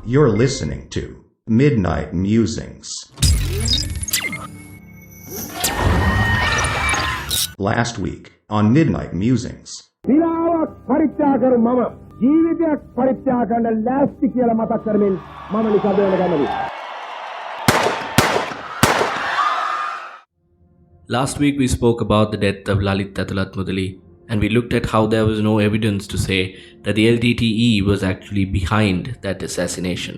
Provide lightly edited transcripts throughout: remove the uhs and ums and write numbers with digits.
You're listening to Midnight Musings. Last week on Midnight Musings. පිලාවක් පරිත්‍යාග කරු මම ජීවිතයක් පරිත්‍යාග කරන්න ලෑස්ති කියලා මතක් කරමින් මම නිකන් ගමනේ. Last week we spoke about the death of Lalit Tatulat Mudali, and we looked at how there was no evidence to say that the LTTE was actually behind that assassination.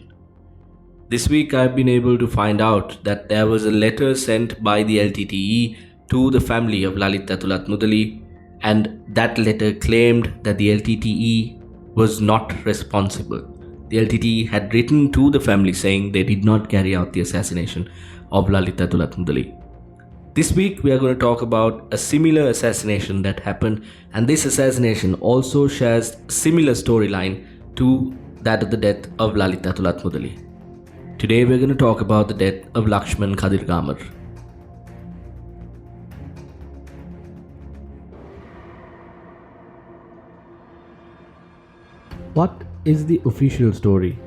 This week I've been able to find out that there was a letter sent by the LTTE to the family of Lalit Tatulat Mudali, and that letter claimed that the LTTE was not responsible. The LTTE had written to the family saying they did not carry out the assassination of Lalit Tatulat Mudali. This week we are going to talk about a similar assassination that happened, and this assassination also shares a similar storyline to that of the death of Lalit Tatulat Mudali. Today we are going to talk about the death of Lakshman Kadirgamar. What is the official story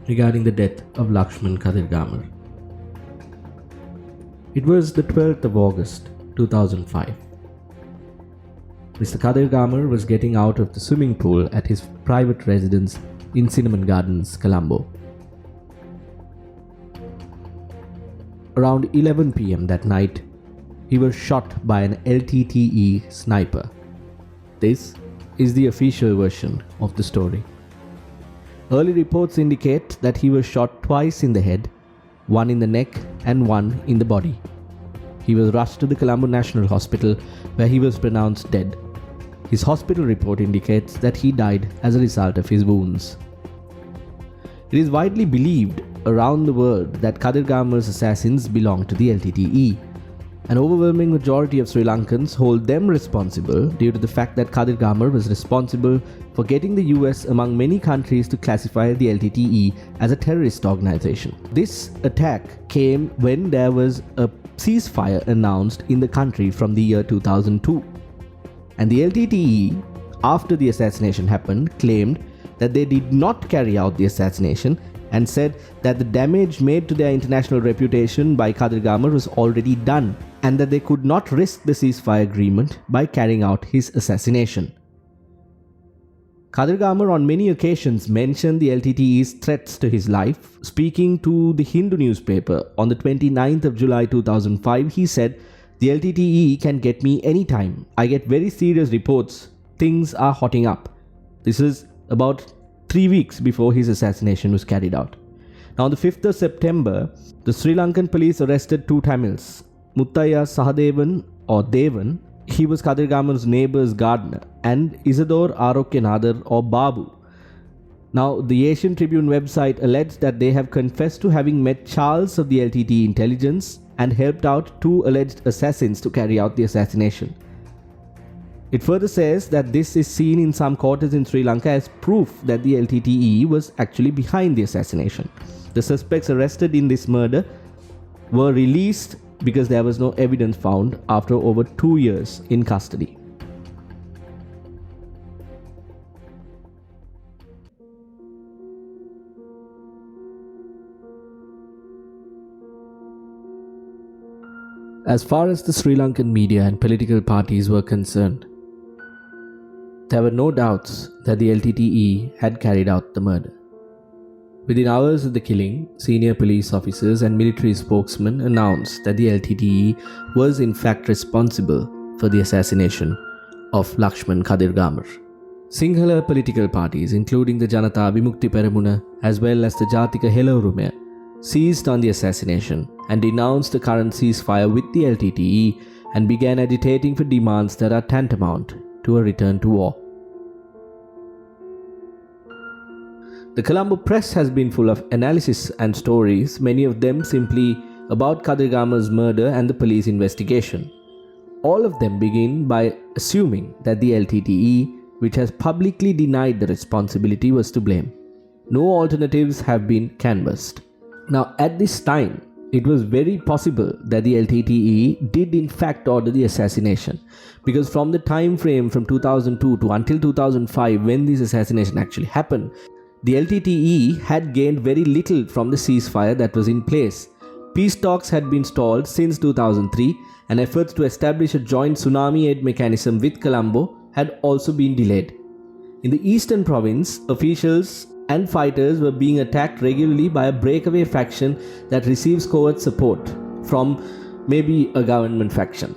regarding the death of Lakshman Kadirgamar? It was the 12th of August 2005. Mr. Kadirgamar was getting out of the swimming pool at his private residence in Cinnamon Gardens, Colombo. Around 11 p.m. that night, he was shot by an LTTE sniper. This is the official version of the story. Early reports indicate that he was shot twice in the head, one in the neck and one in the body. He was rushed to the Colombo National Hospital where he was pronounced dead. His hospital report indicates that he died as a result of his wounds. It is widely believed around the world that Kadirgamar's assassins belong to the LTTE. An overwhelming majority of Sri Lankans hold them responsible due to the fact that Kadirgamar was responsible for getting the US among many countries to classify the LTTE as a terrorist organization. This attack came when there was a ceasefire announced in the country from the year 2002. And the LTTE, after the assassination happened, claimed that they did not carry out the assassination and said that the damage made to their international reputation by Kadirgamar was already done, and that they could not risk the ceasefire agreement by carrying out his assassination. Kadirgamar on many occasions mentioned the LTTE's threats to his life. Speaking to the Hindu newspaper on the 29th of July 2005, he said, "The LTTE can get me anytime. I get very serious reports. Things are hotting up." This is about 3 weeks before his assassination was carried out. Now on the 5th of September, the Sri Lankan police arrested two Tamils, Muttaya Sahadevan or Devan, he was Kadirgamar's neighbor's gardener, and Isadore Arokyanadar or Babu. Now the Asian Tribune website alleged that they have confessed to having met Charles of the LTTE intelligence and helped out two alleged assassins to carry out the assassination. It further says that this is seen in some quarters in Sri Lanka as proof that the LTTE was actually behind the assassination. The suspects arrested in this murder were released because there was no evidence found after over 2 years in custody. As far as the Sri Lankan media and political parties were concerned, there were no doubts that the LTTE had carried out the murder. Within hours of the killing, senior police officers and military spokesmen announced that the LTTE was in fact responsible for the assassination of Lakshman Kadirgamar. Sinhala political parties, including the Janata Vimukti Peramuna as well as the Jatika Helaurume, seized on the assassination and denounced the current ceasefire with the LTTE and began agitating for demands that are tantamount to a return to war. The Colombo press has been full of analysis and stories, many of them simply about Kadirgamar's murder and the police investigation. All of them begin by assuming that the LTTE, which has publicly denied the responsibility, was to blame. No alternatives have been canvassed. Now, at this time, it was very possible that the LTTE did in fact order the assassination, because from the time frame from 2002 to until 2005, when this assassination actually happened, The LTTE had gained very little from the ceasefire that was in place. Peace talks had been stalled since 2003, and efforts to establish a joint tsunami aid mechanism with Colombo had also been delayed. In the eastern province, officials and fighters were being attacked regularly by a breakaway faction that receives covert support from maybe a government faction.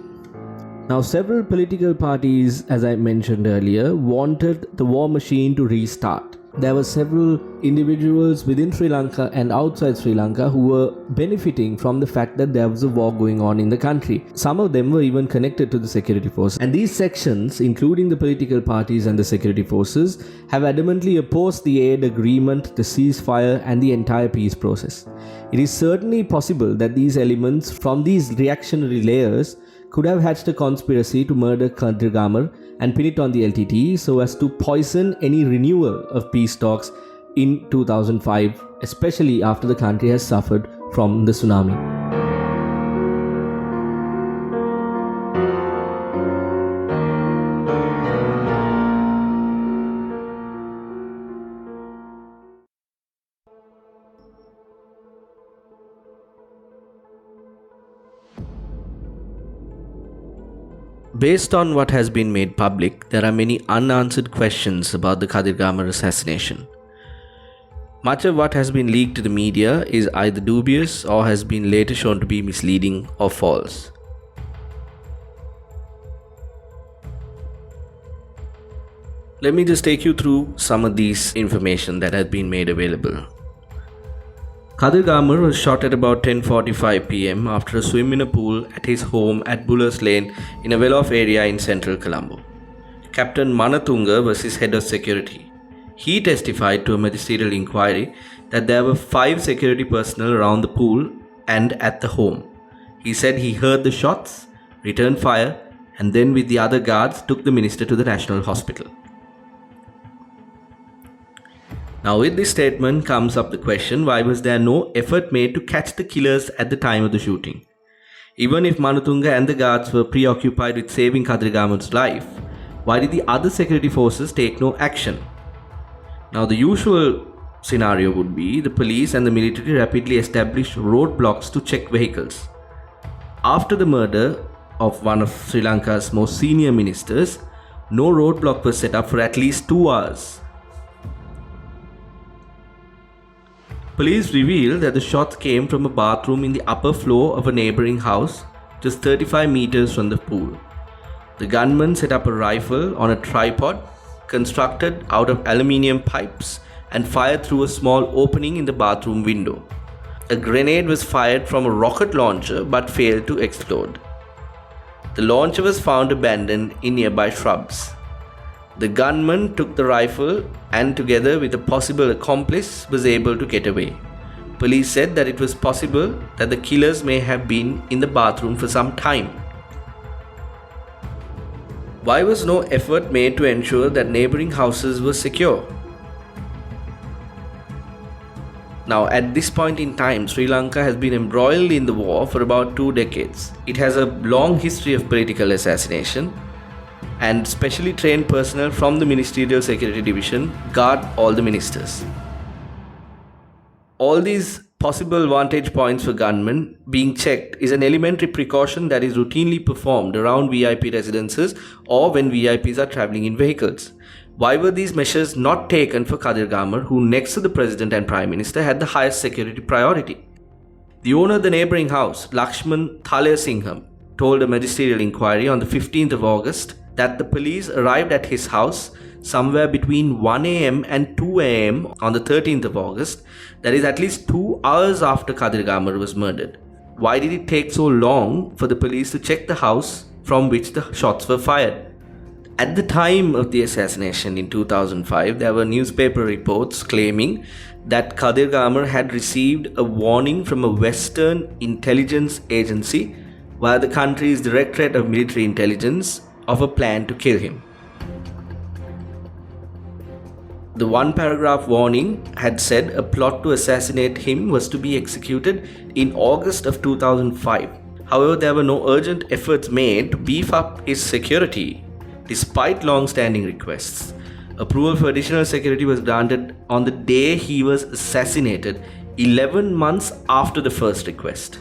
Now, several political parties, as I mentioned earlier, wanted the war machine to restart. There were several individuals within Sri Lanka and outside Sri Lanka who were benefiting from the fact that there was a war going on in the country. Some of them were even connected to the security force. And these sections, including the political parties and the security forces, have adamantly opposed the aid agreement, the ceasefire, and the entire peace process. It is certainly possible that these elements from these reactionary layers could have hatched a conspiracy to murder Kadirgamar and pin it on the LTTE so as to poison any renewal of peace talks in 2005, especially after the country has suffered from the tsunami. Based on what has been made public, there are many unanswered questions about the Kadirgamar assassination. Much of what has been leaked to the media is either dubious or has been later shown to be misleading or false. Let me just take you through some of these information that has been made available. Kadirgamar was shot at about 10:45 pm after a swim in a pool at his home at Bullers Lane in a well-off area in central Colombo. Captain Manatunga was his head of security. He testified to a magisterial inquiry that there were 5 security personnel around the pool and at the home. He said he heard the shots, returned fire, and then with the other guards took the minister to the National Hospital. Now, with this statement comes up the question, why was there no effort made to catch the killers at the time of the shooting? Even if Manatunga and the guards were preoccupied with saving Kadirgamar's life, why did the other security forces take no action? Now, the usual scenario would be the police and the military rapidly established roadblocks to check vehicles. After the murder of one of Sri Lanka's most senior ministers, no roadblock was set up for at least 2 hours. Police revealed that the shots came from a bathroom in the upper floor of a neighboring house, just 35 meters from the pool. The gunman set up a rifle on a tripod constructed out of aluminium pipes and fired through a small opening in the bathroom window. A grenade was fired from a rocket launcher but failed to explode. The launcher was found abandoned in nearby shrubs. The gunman took the rifle and, together with a possible accomplice, was able to get away. Police said that it was possible that the killers may have been in the bathroom for some time. Why was no effort made to ensure that neighboring houses were secure? Now, at this point in time, Sri Lanka has been embroiled in the war for about 2 decades. It has a long history of political assassination, and specially trained personnel from the Ministerial Security Division guard all the ministers. All these possible vantage points for gunmen being checked is an elementary precaution that is routinely performed around VIP residences or when VIPs are travelling in vehicles. Why were these measures not taken for Kadirgamar, who next to the President and Prime Minister had the highest security priority? The owner of the neighbouring house, Lakshman told a magisterial inquiry on the 15th of August that the police arrived at his house somewhere between 1 am and 2 am on the 13th of August, that is at least 2 hours after Kadirgamar was murdered. Why did it take so long for the police to check the house from which the shots were fired? At the time of the assassination in 2005, there were newspaper reports claiming that Kadirgamar had received a warning from a Western intelligence agency via the country's Directorate of Military Intelligence of a plan to kill him. The 1-paragraph warning had said a plot to assassinate him was to be executed in August of 2005. However, there were no urgent efforts made to beef up his security despite long-standing requests. Approval for additional security was granted on the day he was assassinated, 11 months after the first request.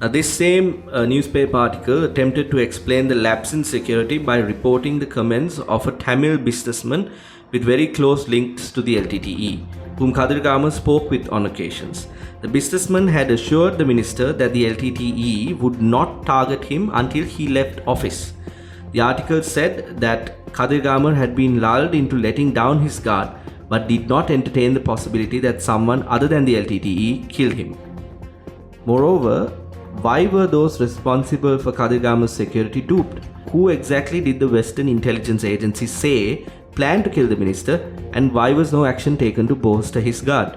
Now, this same newspaper article attempted to explain the lapse in security by reporting the comments of a Tamil businessman with very close links to the LTTE, whom Kadirgamar spoke with on occasions. The businessman had assured the minister that the LTTE would not target him until he left office. The article said that Kadirgamar had been lulled into letting down his guard but did not entertain the possibility that someone other than the LTTE killed him. Moreover, why were those responsible for Kadirgamar's security duped? Who exactly did the Western intelligence agency say planned to kill the minister, and why was no action taken to bolster his guard?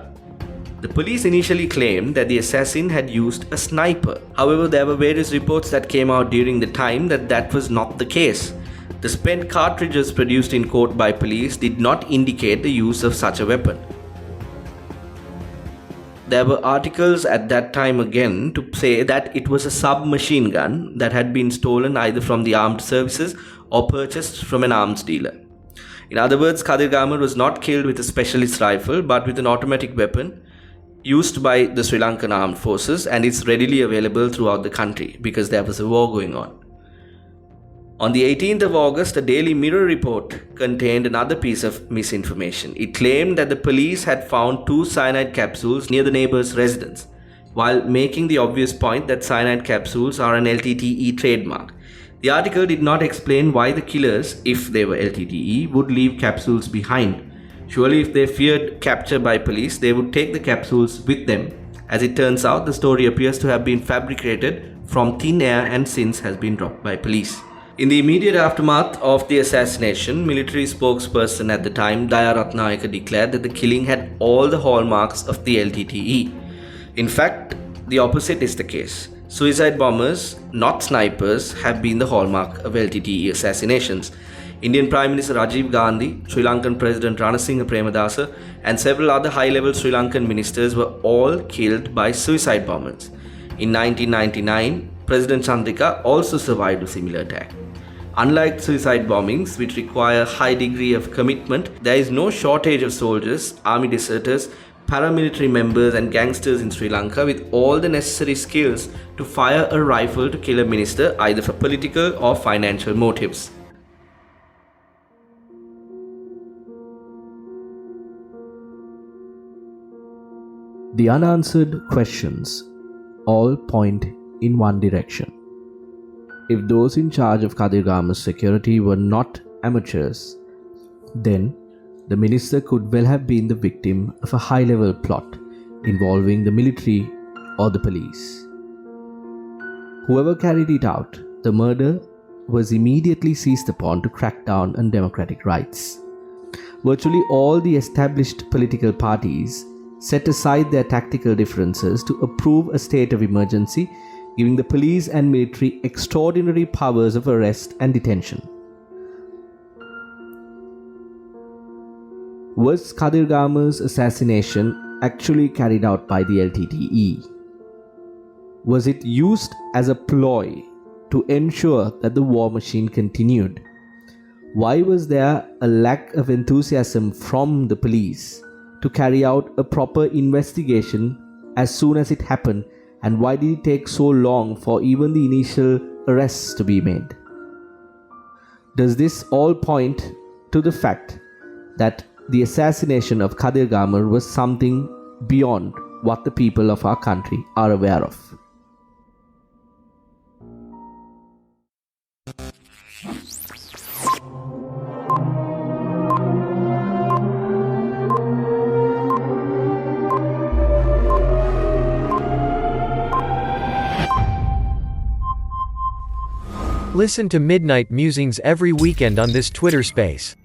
The police initially claimed that the assassin had used a sniper. However, there were various reports that came out during the time that was not the case. The spent cartridges produced in court by police did not indicate the use of such a weapon. There were articles at that time again to say that it was a submachine gun that had been stolen either from the armed services or purchased from an arms dealer. In other words, Kadirgamar was not killed with a specialist rifle but with an automatic weapon used by the Sri Lankan armed forces, and it's readily available throughout the country because there was a war going on. On the 18th of August, a Daily Mirror report contained another piece of misinformation. It claimed that the police had found 2 cyanide capsules near the neighbor's residence, while making the obvious point that cyanide capsules are an LTTE trademark. The article did not explain why the killers, if they were LTTE, would leave capsules behind. Surely if they feared capture by police, they would take the capsules with them. As it turns out, the story appears to have been fabricated from thin air and since has been dropped by police. In the immediate aftermath of the assassination, military spokesperson at the time, Daya Ratnayaka, declared that the killing had all the hallmarks of the LTTE. In fact, the opposite is the case. Suicide bombers, not snipers, have been the hallmark of LTTE assassinations. Indian Prime Minister Rajiv Gandhi, Sri Lankan President Ranasinghe Premadasa, and several other high-level Sri Lankan ministers were all killed by suicide bombers. In 1999, President Chandrika also survived a similar attack. Unlike suicide bombings, which require a high degree of commitment, there is no shortage of soldiers, army deserters, paramilitary members and gangsters in Sri Lanka with all the necessary skills to fire a rifle to kill a minister either for political or financial motives. The unanswered questions all point in one direction. If those in charge of Kadirgamar's security were not amateurs, then the minister could well have been the victim of a high-level plot involving the military or the police. Whoever carried it out, the murder was immediately seized upon to crack down on democratic rights. Virtually all the established political parties set aside their tactical differences to approve a state of emergency, giving the police and military extraordinary powers of arrest and detention. Was Kadirgamar's assassination actually carried out by the LTTE? Was it used as a ploy to ensure that the war machine continued? Why was there a lack of enthusiasm from the police to carry out a proper investigation as soon as it happened, and why did it take so long for even the initial arrests to be made? Does this all point to the fact that the assassination of Kadirgamar was something beyond what the people of our country are aware of? Listen to Midnight Musings every weekend on this Twitter space.